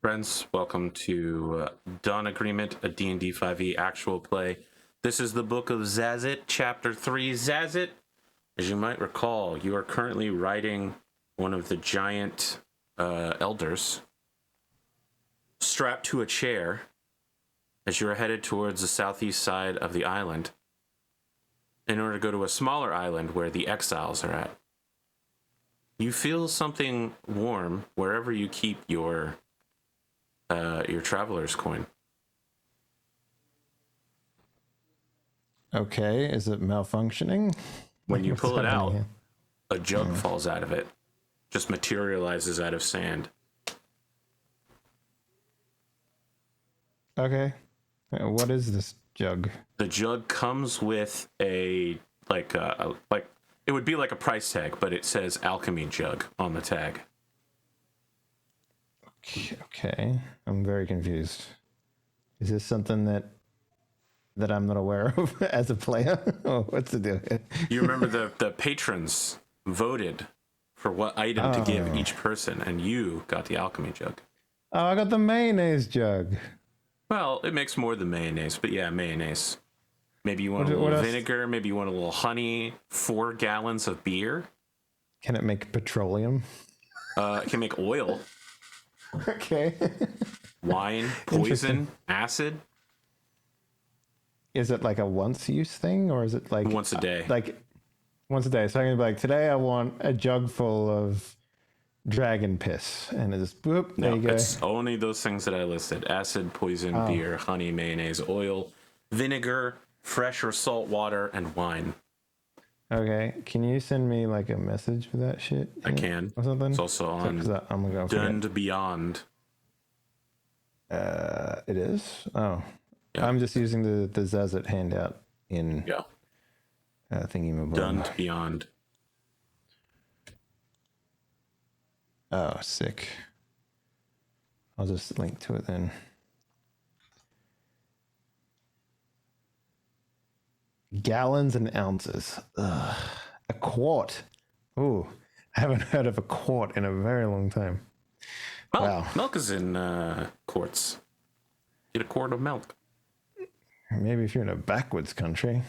Friends, welcome to Dawn Agreement, a D&D5E actual play. This is the Book of Zazzit, Chapter 3. Zazzit, as you might recall, you are currently riding one of the giant elders, strapped to a chair, as you are headed towards the southeast side of the island, in order to go to a smaller island where the exiles are at. You feel something warm wherever you keep your traveler's coin. Okay, is it malfunctioning? When you pull it out, here? a jug falls out of it. Just materializes out of sand. Okay. What is this jug? The jug comes with a it would be like a price tag, but it says alchemy jug on the tag. Okay, I'm very confused. Is this something that I'm not aware of as a player? Oh, what's the deal here? You remember the patrons voted for what item to give each person, and you got the alchemy jug. Oh, I got the mayonnaise jug. Well, it makes more than mayonnaise, but yeah, mayonnaise. Maybe you want a little vinegar, maybe you want a little honey, 4 gallons of beer. Can it make petroleum? It can make oil. Okay. Wine, poison, acid. Is it like a once-use thing, or is it like once a day? Like once a day. So I'm gonna be like, today I want a jug full of dragon piss, and it's boop. No, there you go. It's only those things that I listed: acid, poison, beer, honey, mayonnaise, oil, vinegar, fresh or salt water, and wine. Okay, can you send me like a message for that shit? I can. Or something? It's also on I'm gonna go Done Beyond. It is? Oh. Yeah. I'm just using the Zazzit handout in thingy. Done Beyond. Oh, sick. I'll just link to it then. Gallons and ounces. Ugh. A quart. Ooh, I haven't heard of a quart in a very long time. Well, wow. Milk is in quarts. Get a quart of milk. Maybe if you're in a backwards country.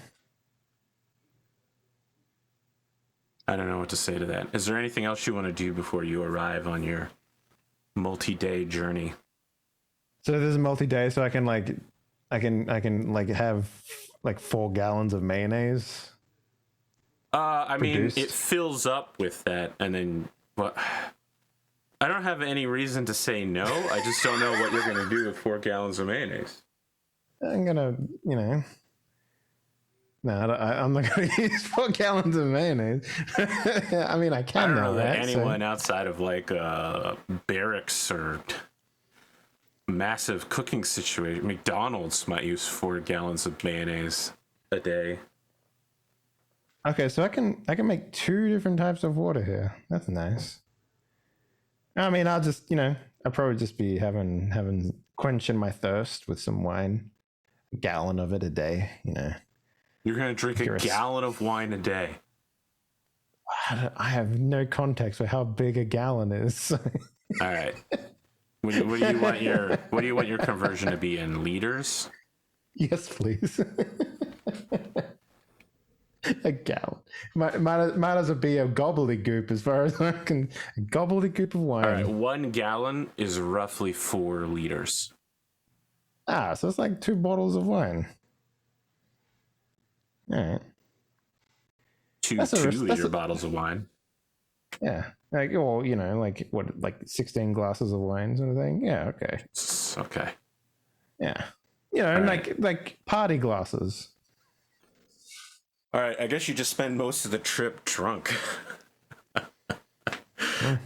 I don't know what to say to that. Is there anything else you want to do before you arrive on your multi-day journey? So this is multi-day, so I can have like 4 gallons of mayonnaise. I mean, it fills up with that, and then what? I don't have any reason to say no. I just don't know what you're going to do with 4 gallons of mayonnaise. I'm gonna, no, I'm not gonna use 4 gallons of mayonnaise. I mean, I can I don't now, know that right? anyone outside of like barracks or massive cooking situation, McDonald's might use 4 gallons of mayonnaise a day. Okay, so I can make 2 different types of water here. That's nice. I mean, I'll just, I'll probably just be having quenching my thirst with some wine. A gallon of it a day, You're going to drink a gallon of wine a day. I have no context for how big a gallon is. All right. What do you want your conversion to be in liters? Yes, please. A gallon. Might as well be a gobbledygook as far as I can. A gobbledygook of wine. All right, 1 gallon is roughly 4 liters. So it's like 2 bottles of wine. All right. 2 2-liter bottles of wine. Yeah. Like, well, like 16 glasses of wine sort of thing. Yeah, okay. Okay. Yeah. And like party glasses. All right, I guess you just spend most of the trip drunk.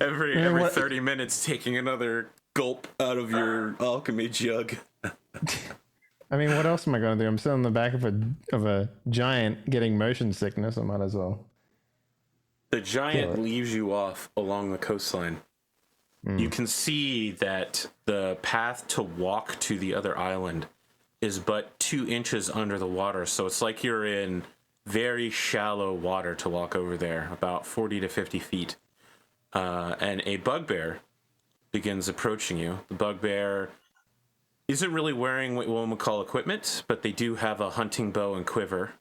every 30 minutes taking another gulp out of your alchemy jug. I mean, what else am I going to do? I'm still in the back of a giant getting motion sickness. I might as well. The giant leaves you off along the coastline. You can see that the path to walk to the other island is but 2 inches under the water. So it's like you're in very shallow water to walk over there, about 40 to 50 feet. And a bugbear begins approaching you. The bugbear isn't really wearing what one would call equipment, but they do have a hunting bow and quiver.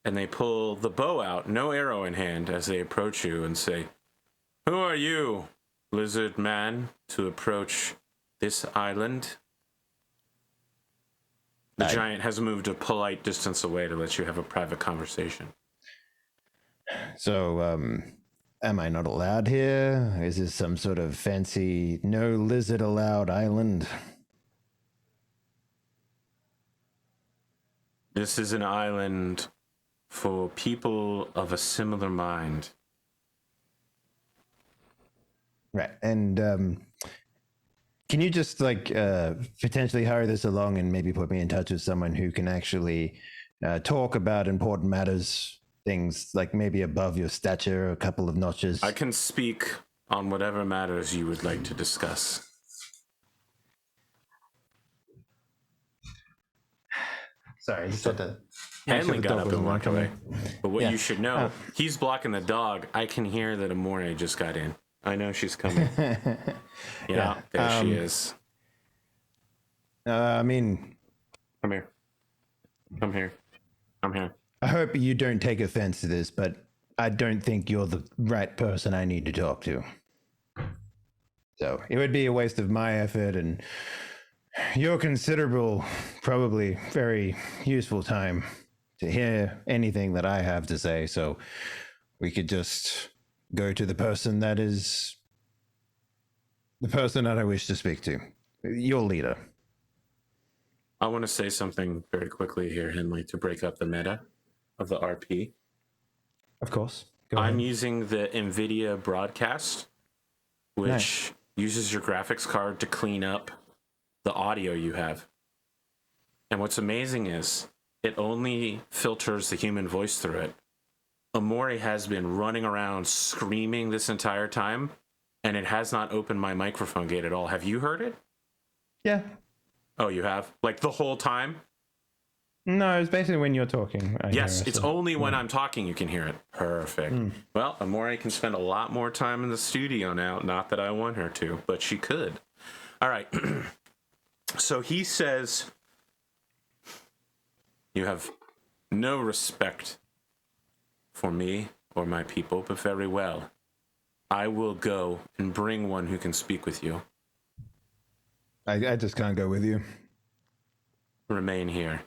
And they pull the bow out, no arrow in hand, as they approach you and say, "Who are you, lizard man, to approach this island?" The giant has moved a polite distance away to let you have a private conversation. So, am I not allowed here? Is this some sort of fancy no lizard allowed island? This is an island for people of a similar mind. Right. And can you just potentially hurry this along and maybe put me in touch with someone who can actually talk about important matters, things like maybe above your stature, a couple of notches? I can speak on whatever matters you would like to discuss. Sorry, you said that. Hanley got up and walked away. But what Yeah. you should know, he's blocking the dog. I can hear that Amore just got in. I know she's coming. Yeah, there she is. I mean, Come here. Come here. I'm here. I hope you don't take offense to this, but I don't think you're the right person I need to talk to. So it would be a waste of my effort and your considerable, probably very useful time to hear anything that I have to say. So we could just go to the person that is the person that I wish to speak to, your leader. I want to say something very quickly here, Henley, to break up the meta of the RP. Of course. I'm using the NVIDIA broadcast, which uses your graphics card to clean up the audio you have. And what's amazing is it only filters the human voice through it. Amore has been running around screaming this entire time, and it has not opened my microphone gate at all. Have you heard it? Yeah. Oh, you have? Like the whole time? No, it's basically when you're talking. Yes, it's only when I'm talking you can hear it. Perfect. Well, Amore can spend a lot more time in the studio now. Not that I want her to, but she could. All right. So he says, "You have no respect for me or my people, but very well. I will go and bring one who can speak with you. I just can't go with you. Remain here."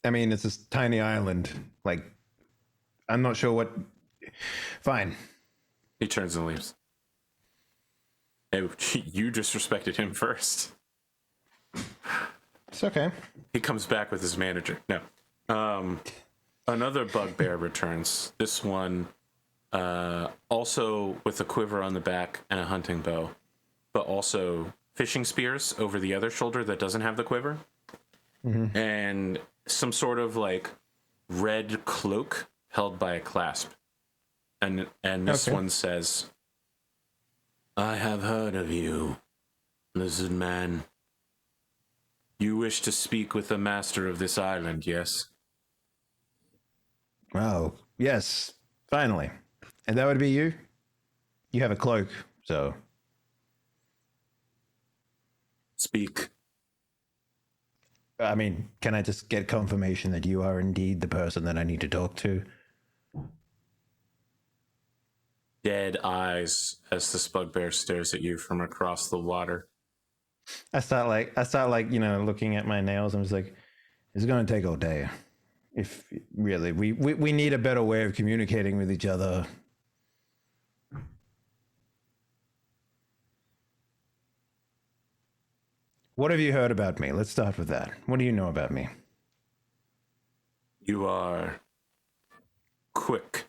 I mean, it's this tiny island. Like, I'm not sure what. Fine. He turns and leaves. Hey, you disrespected him first. It's okay. He comes back with his manager. No. Another bugbear returns. This one also with a quiver on the back and a hunting bow, but also fishing spears over the other shoulder that doesn't have the quiver. Mm-hmm. And some sort of like red cloak held by a clasp. And this one says, "I have heard of you, lizard man. You wish to speak with the master of this island, yes?" Oh, yes. Finally. And that would be you? You have a cloak, so. Speak. I mean, can I just get confirmation that you are indeed the person that I need to talk to? Dead eyes as this bugbear stares at you from across the water. I start looking at my nails. I'm just like, it's going to take all day. If really, we need a better way of communicating with each other. What have you heard about me? Let's start with that. What do you know about me? You are quick.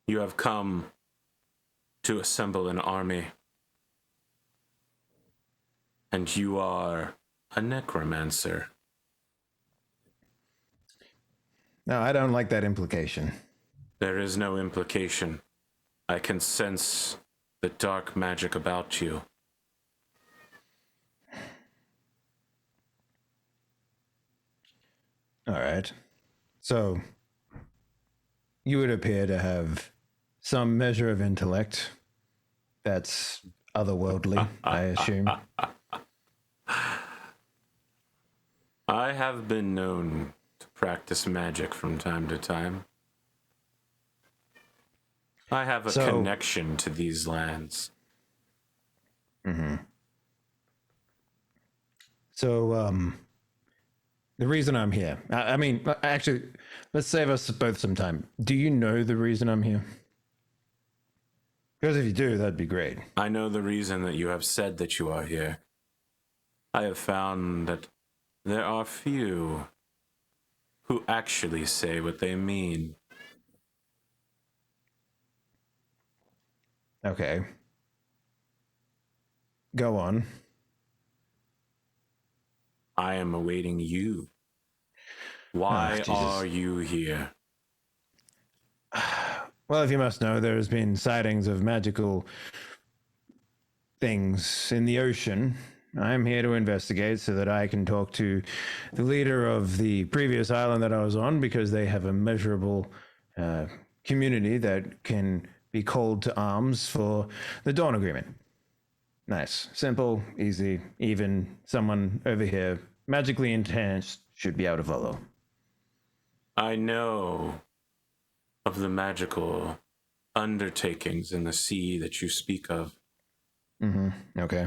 You have come to assemble an army. And you are a necromancer. No, I don't like that implication. There is no implication. I can sense the dark magic about you. All right. So, you would appear to have some measure of intellect That's otherworldly, I assume. I have been known to practice magic from time to time. I have a connection to these lands. Mm-hmm. So, the reason I'm here, I mean, actually, let's save us both some time. Do you know the reason I'm here? Because if you do, that'd be great. I know the reason that you have said that you are here. I have found that there are few who actually say what they mean. Okay. Go on. I am awaiting you. Why are you here? Well, if you must know, there's been sightings of magical things in the ocean. I'm here to investigate so that I can talk to the leader of the previous island that I was on, because they have a measurable community that can be called to arms for the Dawn Agreement. Nice. Simple, easy. Even someone over here, magically intense, should be able to follow. I know of the magical undertakings in the sea that you speak of. Mm-hmm. Okay.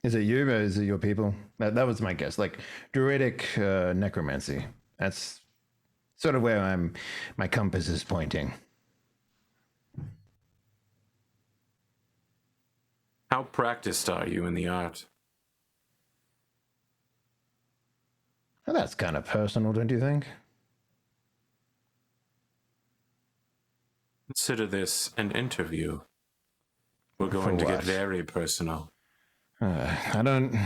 Is it you or is it your people? That was my guess. Like druidic necromancy. That's sort of where my compass is pointing. How practiced are you in the art? Well, that's kind of personal, don't you think? Consider this an interview. We're going to get very personal. I don't...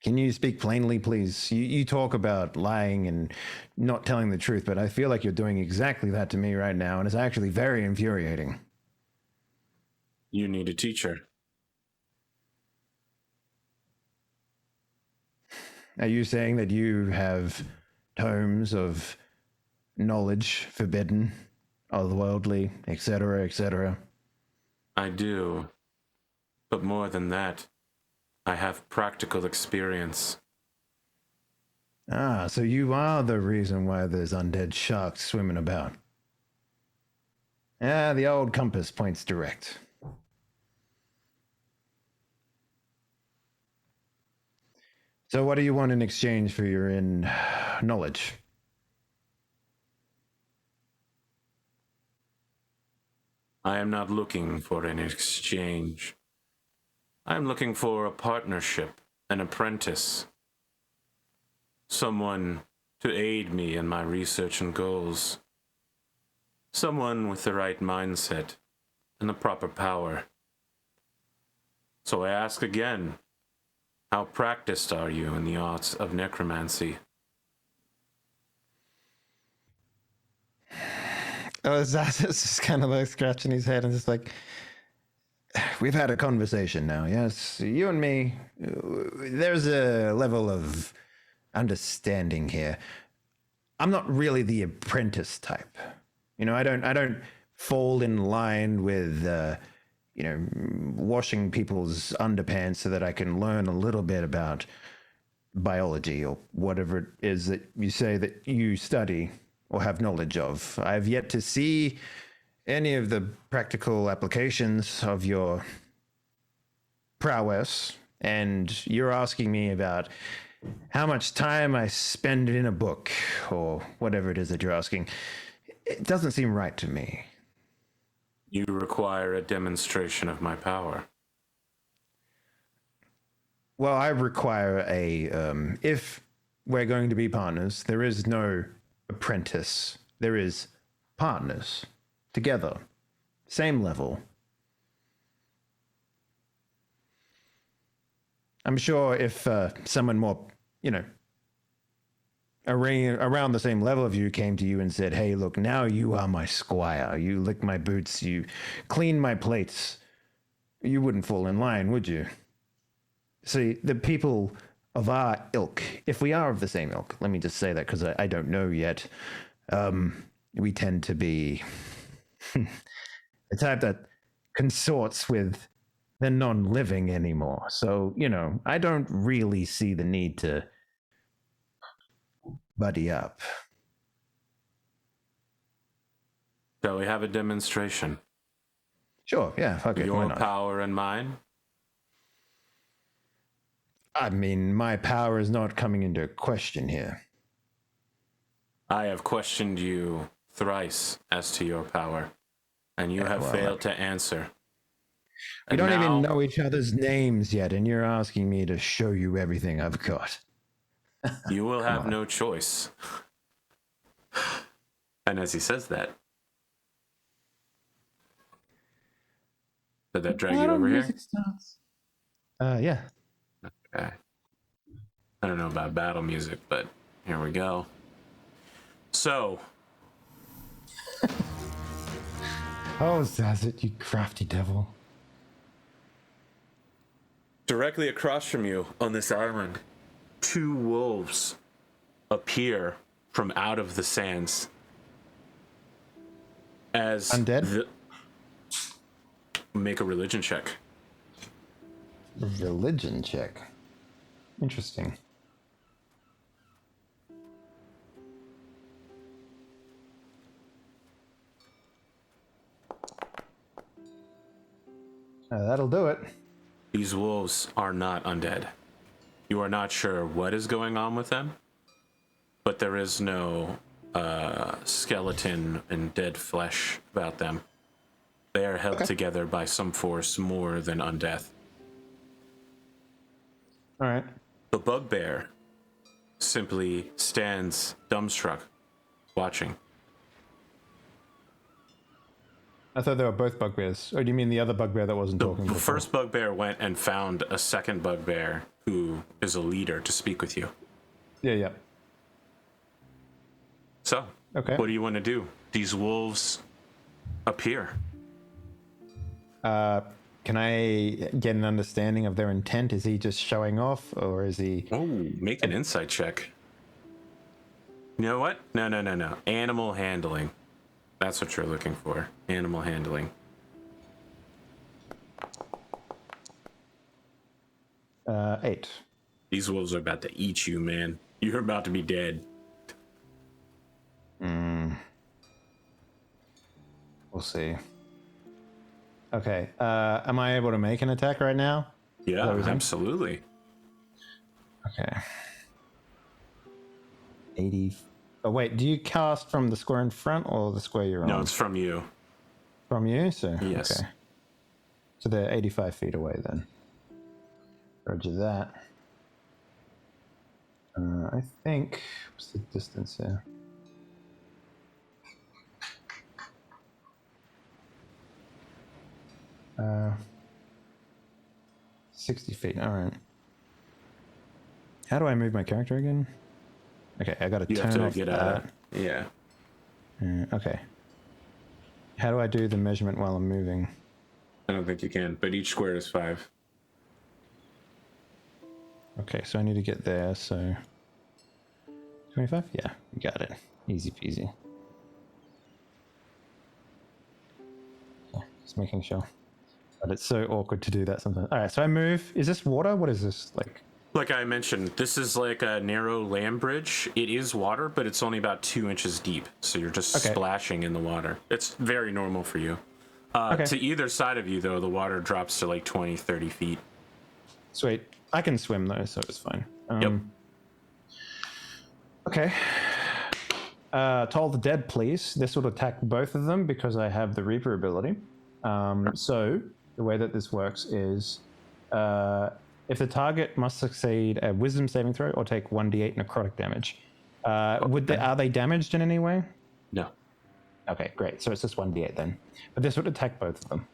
Can you speak plainly, please? You talk about lying and not telling the truth, but I feel like you're doing exactly that to me right now, and it's actually very infuriating. You need a teacher. Are you saying that you have tomes of knowledge forbidden, otherworldly, etc., etc.? I do. But more than that, I have practical experience. Ah, so you are the reason why there's undead sharks swimming about. Ah, the old compass points direct. So what do you want in exchange for your knowledge? I am not looking for an exchange. I am looking for a partnership, an apprentice. Someone to aid me in my research and goals. Someone with the right mindset and the proper power. So I ask again, how practiced are you in the arts of necromancy? Oh, Zazzit's just kind of like scratching his head and just like, we've had a conversation now, yes? You and me, there's a level of understanding here. I'm not really the apprentice type. You know, I don't fall in line with, washing people's underpants so that I can learn a little bit about biology or whatever it is that you say that you study or have knowledge of. I've yet to see any of the practical applications of your prowess, and you're asking me about how much time I spend in a book or whatever it is that you're asking. It doesn't seem right to me. You require a demonstration of my power. Well, I require if we're going to be partners, there is no apprentice. There is partners together, same level. I'm sure if someone more, around the same level of you came to you and said, hey, look, now you are my squire. You lick my boots. You clean my plates. You wouldn't fall in line, would you? See, the people of our ilk, if we are of the same ilk, let me just say that because I don't know yet, we tend to be the type that consorts with the non-living anymore. So, I don't really see the need to buddy up. Shall we have a demonstration? Sure, yeah, fuck it. Why Your not? power and mine? I mean, my power is not coming into question here. I have questioned you thrice as to your power, and you have failed to answer. We don't even know each other's names yet, and you're asking me to show you everything I've got. You will have no choice. And as he says that, did that drag you over here? Yeah. Okay. I don't know about battle music, but here we go. So. Oh, Zazzit, you crafty devil. Directly across from you on this island, 2 wolves appear from out of the sands. As undead? Make a religion check. Religion check. Interesting. That'll do it. These wolves are not undead. You are not sure what is going on with them, but there is no skeleton and dead flesh about them. They are held together by some force more than undeath. All right. The bugbear simply stands dumbstruck, watching. I thought they were both bugbears. Or do you mean the other bugbear that wasn't talking? The first bugbear went and found a second bugbear who is a leader to speak with you. Yeah. So, what do you want to do? These wolves appear. Can I get an understanding of their intent? Is he just showing off, or is he... Oh, make an insight check. You know what? No. Animal handling. That's what you're looking for. Animal handling. 8. These wolves are about to eat you, man. You're about to be dead. We'll see. Okay. Am I able to make an attack right now? Yeah, absolutely. Okay. 80. Oh, wait. Do you cast from the square in front or the square you're on? No, it's from you. From you? So, yes. Okay. So they're 85 feet away then. Roger that. I think... What's the distance here? Uh, 60 feet. All right. How do I move my character again? Okay, I got to turn off that. Yeah. Okay. How do I do the measurement while I'm moving? I don't think you can, but each square is 5. Okay, so I need to get there, so... 25? Yeah, you got it. Easy peasy. Okay, just making sure. But it's so awkward to do that sometimes. All right, so I move. Is this water? What is this, like? Like I mentioned, this is like a narrow land bridge. It is water, but it's only about 2 inches deep, so you're just splashing in the water. It's very normal for you. To either side of you, though, the water drops to like 20, 30 feet. Sweet. I can swim, though, so it's fine. Yep. Okay. Toll the Dead, please. This will attack both of them because I have the Reaper ability. So the way that this works is if the target must succeed a Wisdom saving throw or take 1d8 necrotic damage. Are they damaged in any way? No. Okay, great. So it's just 1d8 then. But this would attack both of them.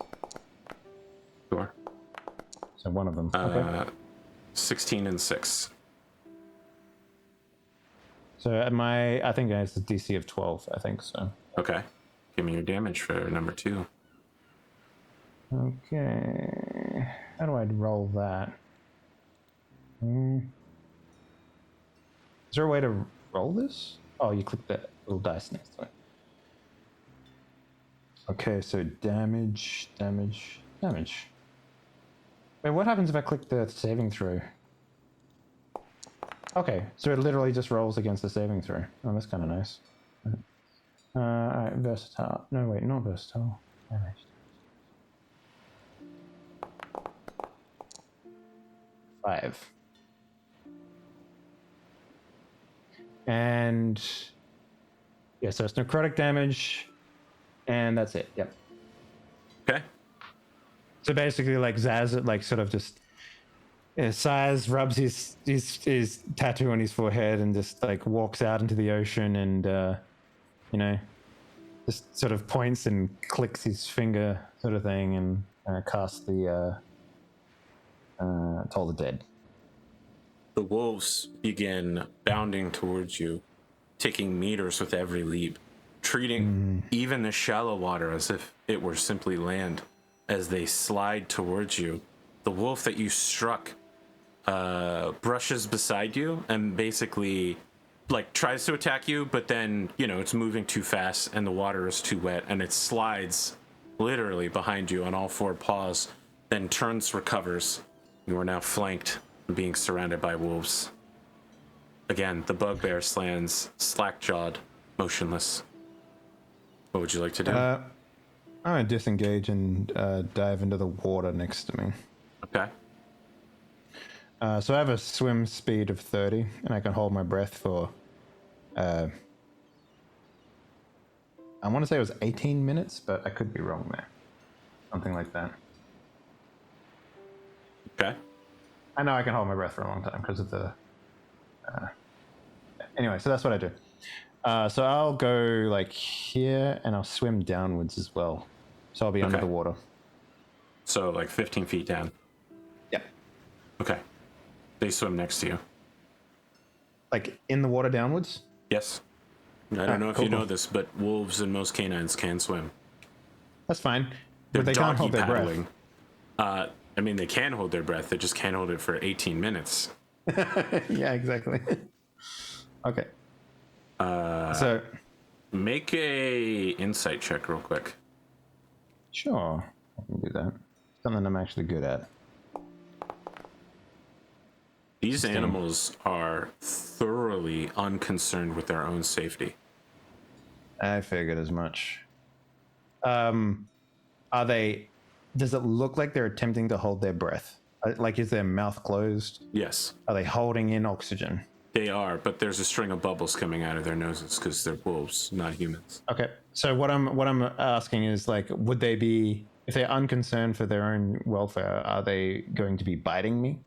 Sure. So one of them. 16 and 6. So I think it's a DC of 12, I think so. Okay. Give me your damage for number 2. Okay. How do I roll that? Is there a way to roll this? Oh, you click that little dice next to it. Okay, so damage. Wait, what happens if I click the saving throw? Okay, so it literally just rolls against the saving throw. Oh, that's kind of nice. Alright, versatile. No, wait, not versatile. Damage. 5. And yeah, so it's necrotic damage, and that's it. Yep. Okay. So basically, like Zazzit, like sort of just sighs, rubs his tattoo on his forehead, and just like walks out into the ocean, and you know, just sort of points and clicks his finger, sort of thing, and casts the Toll the Dead. The wolves begin bounding towards you, taking meters with every leap, treating even the shallow water as if it were simply land. As they slide towards you, the wolf that you struck brushes beside you and basically like tries to attack you, but then, you know, it's moving too fast and the water is too wet and it slides literally behind you on all 4 paws, then turns, recovers. You are now flanked and being surrounded by wolves. Again, the bugbear stands slack-jawed, motionless. What would you like to do? I'm gonna disengage and dive into the water next to me. Okay. So I have a swim speed of 30, and I can hold my breath for, I want to say it was 18 minutes, but I could be wrong there. Something like that. Okay. I know I can hold my breath for a long time because of the... Anyway, so that's what I do. So I'll go like here, and I'll swim downwards as well. So I'll be under the water. So like 15 feet down. Yep. Okay. They swim next to you. Like in the water downwards? Yes. I don't know if you know this, but wolves and most canines can swim. That's fine. They're But they can't hold their paddling. breath. I mean, they can hold their breath. They just can't hold it for 18 minutes. Yeah, exactly. Okay. So make a insight check real quick. Sure, I can do that. Something I'm actually good at. These animals are thoroughly unconcerned with their own safety. I figured as much. Are they... Does it look like they're attempting to hold their breath? Like, is their mouth closed? Yes. Are they holding in oxygen? They are, but there's a string of bubbles coming out of their noses because they're wolves, not humans. Okay. So what I'm asking is, like, would they be, if they're unconcerned for their own welfare, are they going to be biting me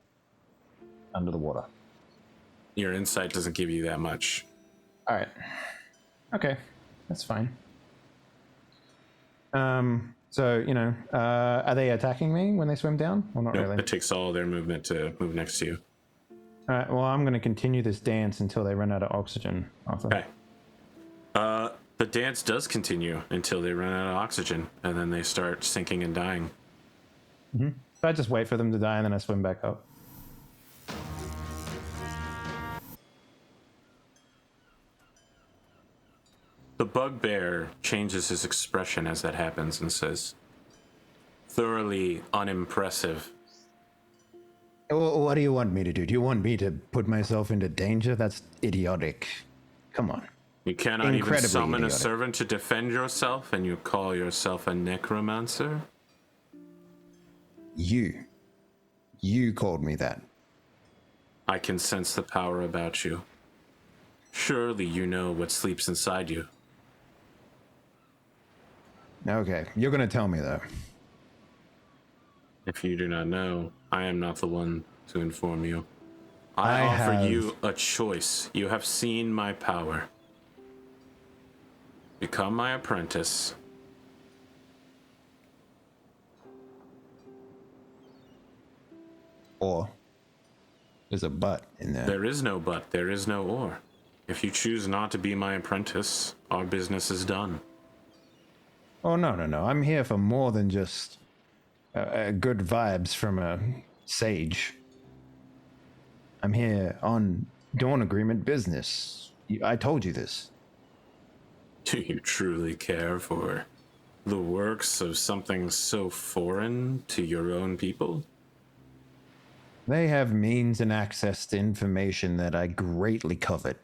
under the water? Your insight doesn't give you that much. All right. Okay, that's fine. So, you know, are they attacking me when they swim down? Well, not really. It takes all their movement to move next to you. All right, well, I'm going to continue this dance until they run out of oxygen, Arthur. Okay. The dance does continue until they run out of oxygen, and then they start sinking and dying. Mm-hmm. So I just wait for them to die, and then I swim back up. The bugbear changes his expression as that happens and says, thoroughly unimpressive. What do you want me to do? Do you want me to put myself into danger? That's idiotic. Come on. You cannot Incredibly even summon idiotic. a servant to defend yourself, and you call yourself a necromancer? You called me that. I can sense the power about you. Surely you know what sleeps inside you. Okay, you're going to tell me, though. If you do not know, I am not the one to inform you. I offer you a choice. You have seen my power. Become my apprentice. Or there's a but in there. There is no but, there is no or. If you choose not to be my apprentice, our business is done. Oh, no. I'm here for more than just good vibes from a sage. I'm here on Dawn Agreement business. I told you this. Do you truly care for the works of something so foreign to your own people? They have means and access to information that I greatly covet.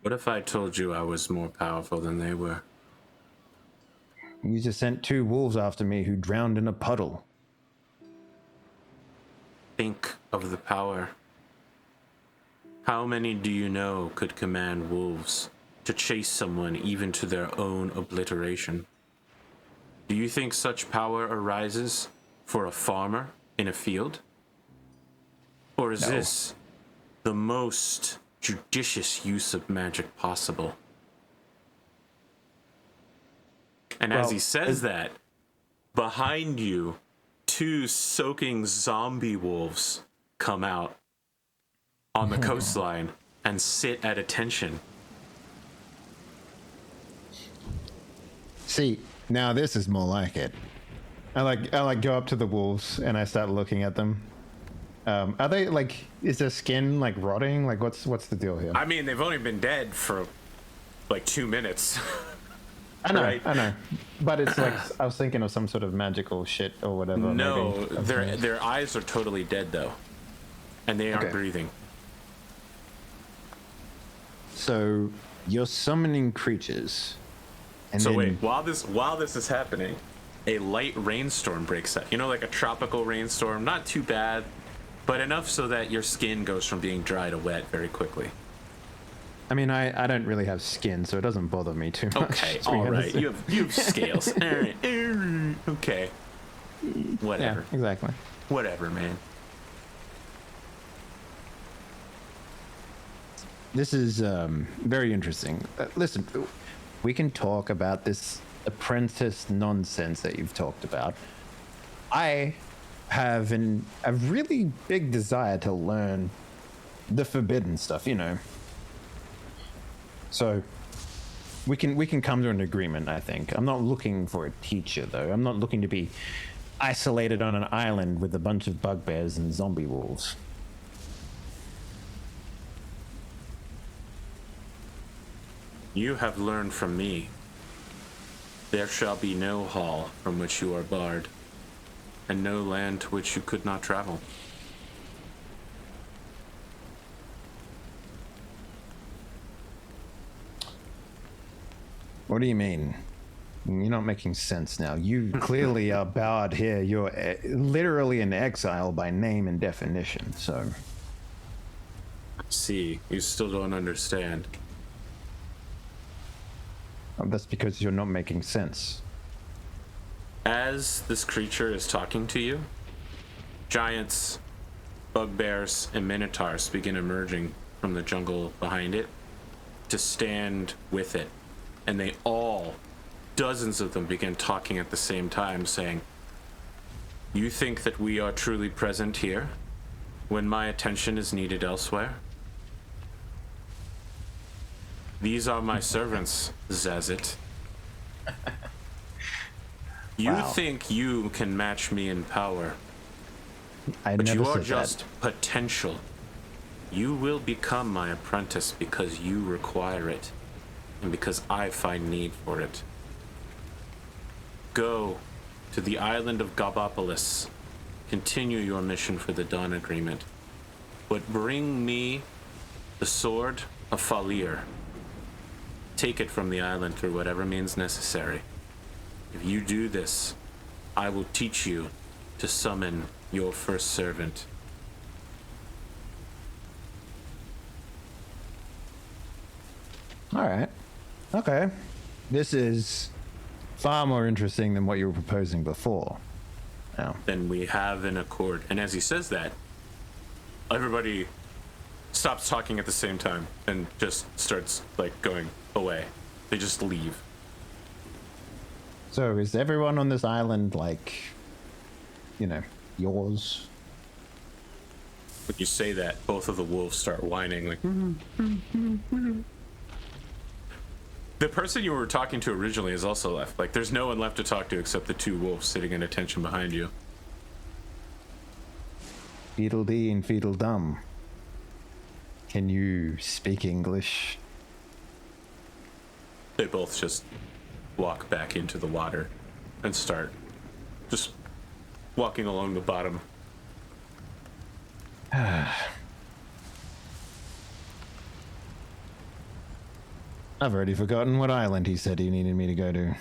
What if I told you I was more powerful than they were? You just sent 2 wolves after me who drowned in a puddle. Think of the power. How many do you know could command wolves to chase someone even to their own obliteration? Do you think such power arises for a farmer in a field? Or is this the most judicious use of magic possible? And as he says that, behind you, 2 soaking zombie wolves come out on the coastline and sit at attention. See, now this is more like it. I like go up to the wolves and I start looking at them. Are they like? Is their skin like rotting? Like what's the deal here? I mean, they've only been dead for like 2 minutes. I know, right. I know, but it's like I was thinking of some sort of magical shit or whatever. No, maybe. their eyes are totally dead though, and they aren't Okay. breathing. So you're summoning creatures. And So then, wait, while this is happening, a light rainstorm breaks out. You know, like a tropical rainstorm, not too bad, but enough so that your skin goes from being dry to wet very quickly. I mean, I don't really have skin, so it doesn't bother me too much. Okay, to be all right. honest. You have scales. All right. Okay. Yeah, Whatever. exactly. Whatever, man. this is very interesting. Listen, we can talk about this apprentice nonsense that you've talked about. I have a really big desire to learn the forbidden stuff, you know. So we can come to an agreement, I think. I'm not looking for a teacher, though. I'm not looking to be isolated on an island with a bunch of bugbears and zombie wolves. You have learned from me. There shall be no hall from which you are barred, and no land to which you could not travel. What do you mean? You're not making sense now. You clearly are barred here. You're literally in exile by name and definition, so... See, you still don't understand. That's because you're not making sense. As this creature is talking to you, giants, bugbears, and minotaurs begin emerging from the jungle behind it to stand with it. And they all, dozens of them, begin talking at the same time, saying, "You think that we are truly present here when my attention is needed elsewhere? These are my servants, Zazzit. You Wow. think you can match me in power, I but never you are said just that. potential. You will become my apprentice because you require it, and because I find need for it. Go to the island of Gabopolis. Continue your mission for the Dawn Agreement. But bring me the sword of Falir. Take it from the island through whatever means necessary. If you do this, I will teach you to summon your first servant." All right. Okay. This is far more interesting than what you were proposing before. Now, Then we have an accord. And as he says that, everybody stops talking at the same time and just starts like going away. They just leave. so is everyone on this island like, you know, yours? When you say that, both of the wolves start whining like The person you were talking to originally has also left. Like there's no one left to talk to except the two wolves sitting in attention behind you. Feedledee and Feedledum. Can you speak English? They both just walk back into the water and start just walking along the bottom. I've already forgotten what island he said he needed me to go to.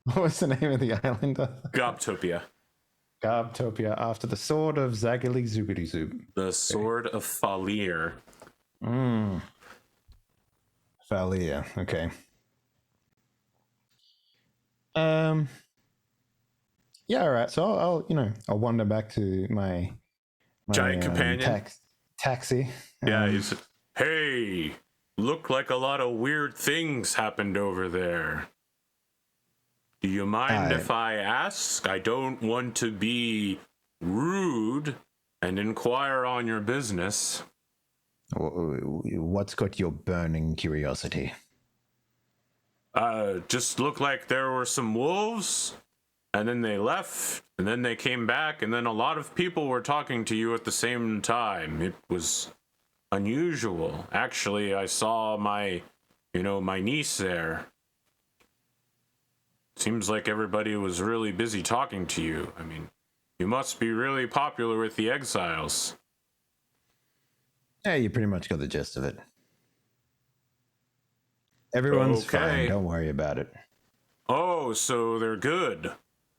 What was the name of the island? Gobtopia. Gobtopia, after the sword of Zaggily Zoobity Zoob. The sword of Falir. Falia, okay. Yeah, all right. So I'll wander back to my Giant companion. Taxi. Yeah, he's, hey, look like a lot of weird things happened over there. Do you mind if I ask? I don't want to be rude and inquire on your business. What's got your burning curiosity? Just looked like there were some wolves, and then they left, and then they came back, and then a lot of people were talking to you at the same time. It was unusual. Actually, I saw my niece there. Seems like everybody was really busy talking to you. I mean, you must be really popular with the exiles. Yeah, you pretty much got the gist of it. Everyone's fine. Don't worry about it. Oh, so they're good.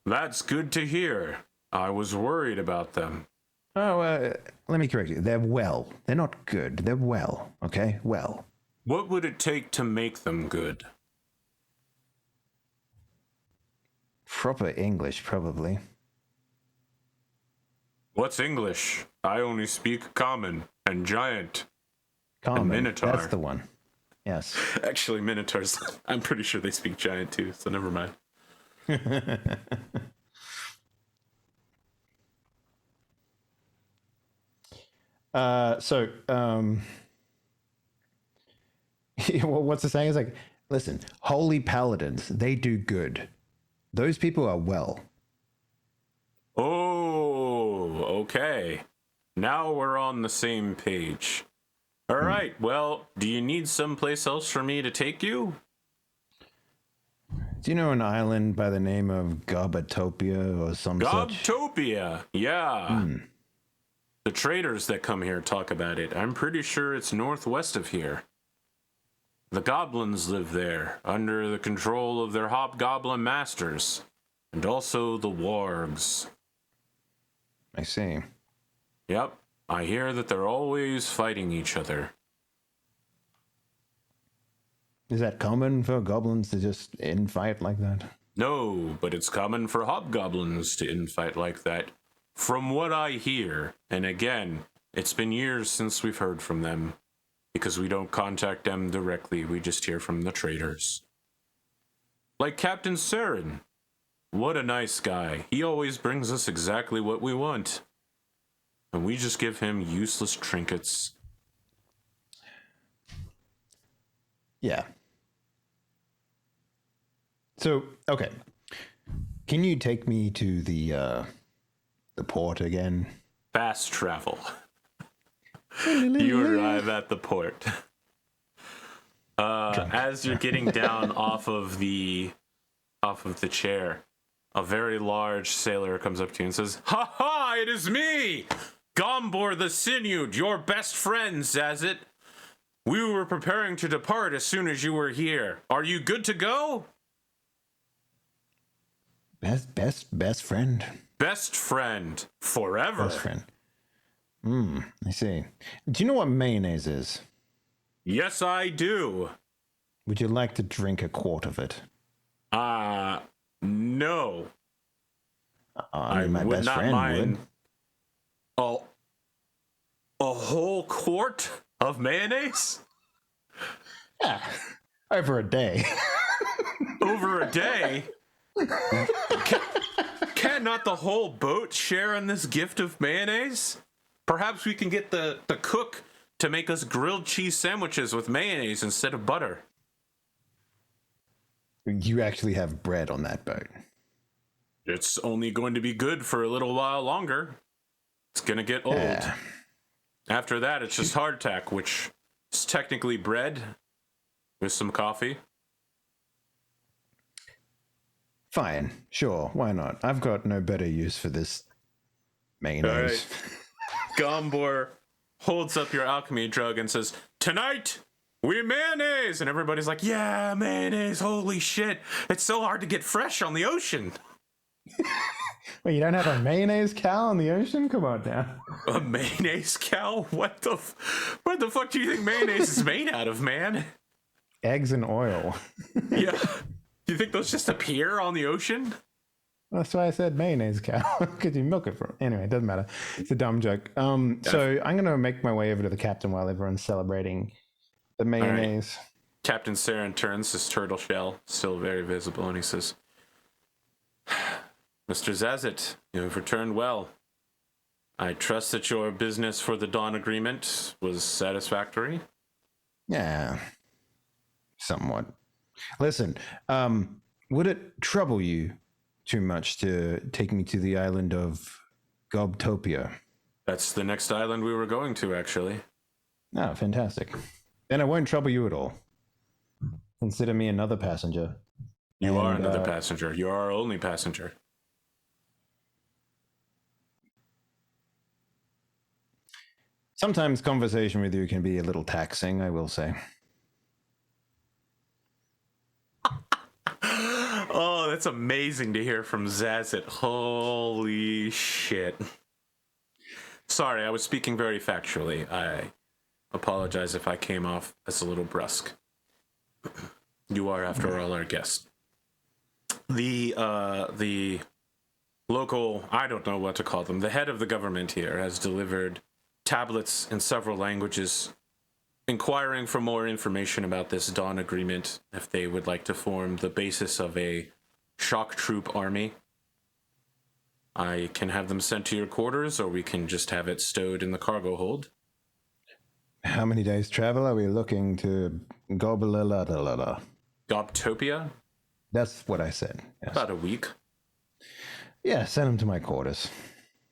That's good to hear. I was worried about them. Oh, let me correct you. They're well. They're not good. They're well. Okay? Well. What would it take to make them good? Proper English, probably. What's English? I only speak common and giant. Common. And minotaur. That's the one. Yes. Actually, minotaurs, I'm pretty sure they speak giant too, so never mind. What's the saying? It's like, listen, holy paladins, they do good. Those people are well. Oh, okay. Now we're on the same page. All right, well, do you need someplace else for me to take you? Do you know an island by the name of Gobotopia or some such? Gobtopia, yeah. The traders that come here talk about it. I'm pretty sure it's northwest of here. The goblins live there, under the control of their hobgoblin masters, and also the wargs. I see. Yep, I hear that they're always fighting each other. Is that common for goblins to just infight like that? No, but it's common for hobgoblins to infight like that. From what I hear, and again, it's been years since we've heard from them, because we don't contact them directly, we just hear from the traders. Like Captain Saren. What a nice guy. He always brings us exactly what we want. And we just give him useless trinkets. Yeah. So, okay. Can you take me to the port again? Fast travel. You arrive at the port. As you're getting down off of the chair, a very large sailor comes up to you and says, "Ha ha! It is me, Gombor the Sinewed, your best friend, Zazzit. We were preparing to depart as soon as you were here. Are you good to go?" Best friend. Best friend forever. Best friend. I see. Do you know what mayonnaise is? Yes, I do. Would you like to drink a quart of it? No. I mean, my would best not friend mind. would. Oh, a whole quart of mayonnaise? Yeah, over a day. Over a day? Cannot the whole boat share in this gift of mayonnaise? Perhaps we can get the cook to make us grilled cheese sandwiches with mayonnaise instead of butter. You actually have bread on that boat. It's only going to be good for a little while longer. It's going to get old. Yeah. After that, it's just hardtack, which is technically bread with some coffee. Fine, sure, why not? I've got no better use for this mayonnaise. Gombor holds up your alchemy drug and says, "Tonight, we mayonnaise!" And everybody's like, "Yeah, mayonnaise, holy shit. It's so hard to get fresh on the ocean." Wait, you don't have a mayonnaise cow on the ocean? Come on now. A mayonnaise cow? What the fuck do you think mayonnaise is made out of, man? Eggs and oil. Yeah. Do you think those just appear on the ocean? That's why I said mayonnaise cow, because you milk it from. Anyway, it doesn't matter. It's a dumb joke. So I'm going to make my way over to the captain while everyone's celebrating the mayonnaise. Right. Captain Saren turns, his turtle shell still very visible, and he says, "Mr. Zazzit, you have returned well. I trust that your business for the Dawn Agreement was satisfactory." Yeah, somewhat. Listen, would it trouble you too much to take me to the island of Gobtopia? That's the next island we were going to, actually. Oh, fantastic. Then it won't trouble you at all. Consider me another passenger. You are another passenger. You're our only passenger. Sometimes conversation with you can be a little taxing, I will say. Oh, that's amazing to hear from Zazzit. Holy shit. Sorry, I was speaking very factually. I apologize if I came off as a little brusque. You are, after all, our guest. The local, I don't know what to call them, the head of the government here has delivered tablets in several languages inquiring for more information about this Dawn Agreement, if they would like to form the basis of a shock troop army. I can have them sent to your quarters, or we can just have it stowed in the cargo hold. How many days travel are we looking to Gobtopia? Gobtopia? That's what I said. Yes. About a week. Yeah, send them to my quarters.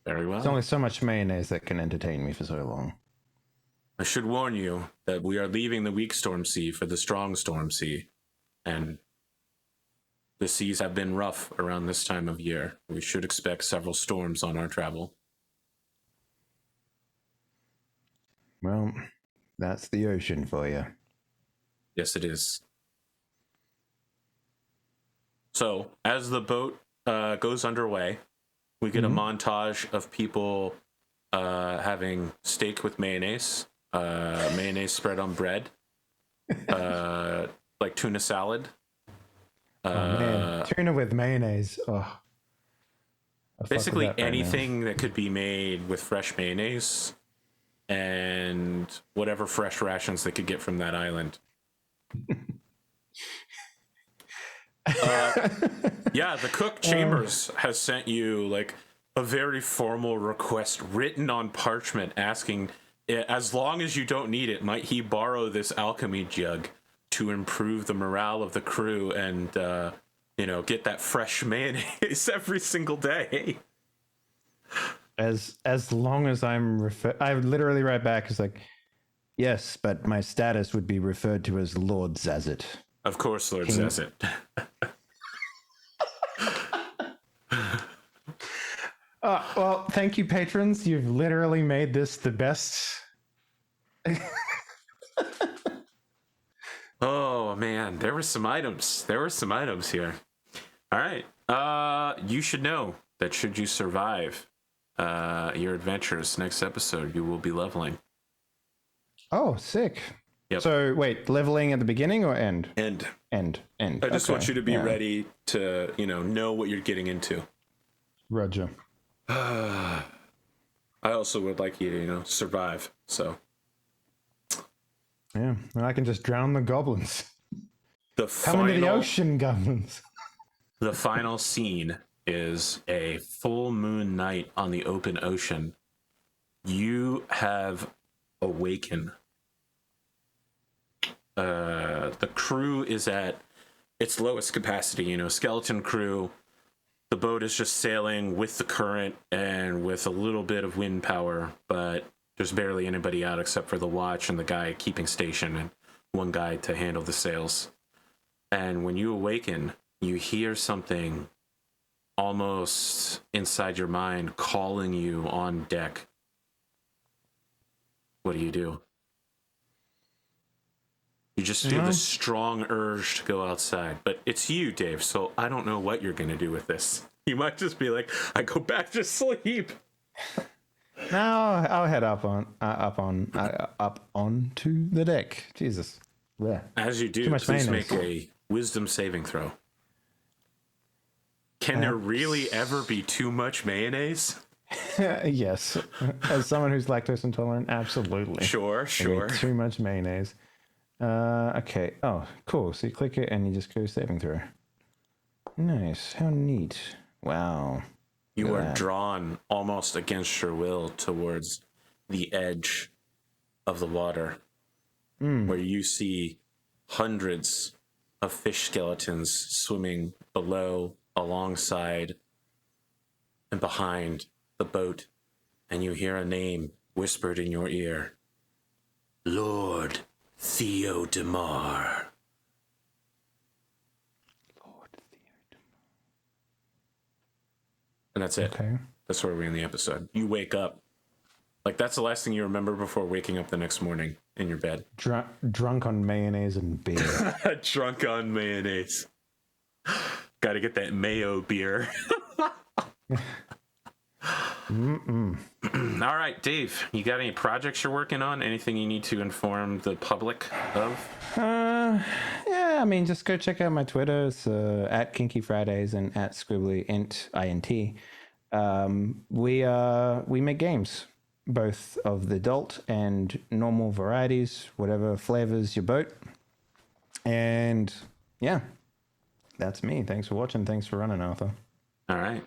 Very well. There's only so much mayonnaise that can entertain me for so long. I should warn you that we are leaving the weak storm sea for the strong storm sea, and the seas have been rough around this time of year. We should expect several storms on our travel. Well, that's the ocean for you. Yes, it is. So, as the boat goes underway, we get a montage of people having steak with mayonnaise, mayonnaise spread on bread, like tuna salad. Man. Tuna with mayonnaise. Oh. Basically anything that could be made with fresh mayonnaise and whatever fresh rations they could get from that island. Yeah, the cook Chambers has sent you like a very formal request written on parchment asking, as long as you don't need it, might he borrow this alchemy jug to improve the morale of the crew and get that fresh mayonnaise every single day. As long as I literally write back, it's like, yes, but my status would be referred to as Lord Zazzit. Of course, Lord Zazzit. Well, thank you, patrons. You've literally made this the best. Oh man, there were some items. Here. All right. You should know that should you survive your adventures next episode, you will be leveling. Oh, sick. Yep. So wait, leveling at the beginning or end? End. I just want you to be ready to, know what you're getting into. Roger. I also would like you to, survive. So. Yeah, and I can just drown the goblins. Come into the ocean, goblins. The final scene is a full moon night on the open ocean. You have awakened. The crew is at its lowest capacity, skeleton crew. The boat is just sailing with the current and with a little bit of wind power, but there's barely anybody out except for the watch and the guy keeping station and one guy to handle the sails. And when you awaken, you hear something almost inside your mind calling you on deck. What do? You just feel this strong urge to go outside. But it's you, Dave, so I don't know what you're going to do with this. You might just be like, I go back to sleep. Now I'll head up onto the deck. Jesus. Yeah. As you do, please make a wisdom saving throw. Can there really ever be too much mayonnaise? Yes. As someone who's lactose intolerant, absolutely. Sure. Too much mayonnaise. Okay. Oh, cool. So you click it and you just go saving throw. Nice. How neat. Wow. You are drawn almost against your will towards the edge of the water, where you see hundreds of fish skeletons swimming below, alongside, and behind the boat, and you hear a name whispered in your ear. Lord Theodemar. And that's it. Okay. That's where we end the episode. You wake up. Like, that's the last thing you remember before waking up the next morning in your bed. Drunk on mayonnaise and beer. Drunk on mayonnaise. Got to get that mayo beer. All right, Dave, you got any projects you're working on? Anything you need to inform the public of? Yeah, I mean, just go check out my Twitter. It's at Kinky Fridays and at ScribblyInt, INT. We make games, both of the adult and normal varieties, whatever flavors your boat. And yeah, that's me. Thanks for watching. Thanks for running, Arthur. All right.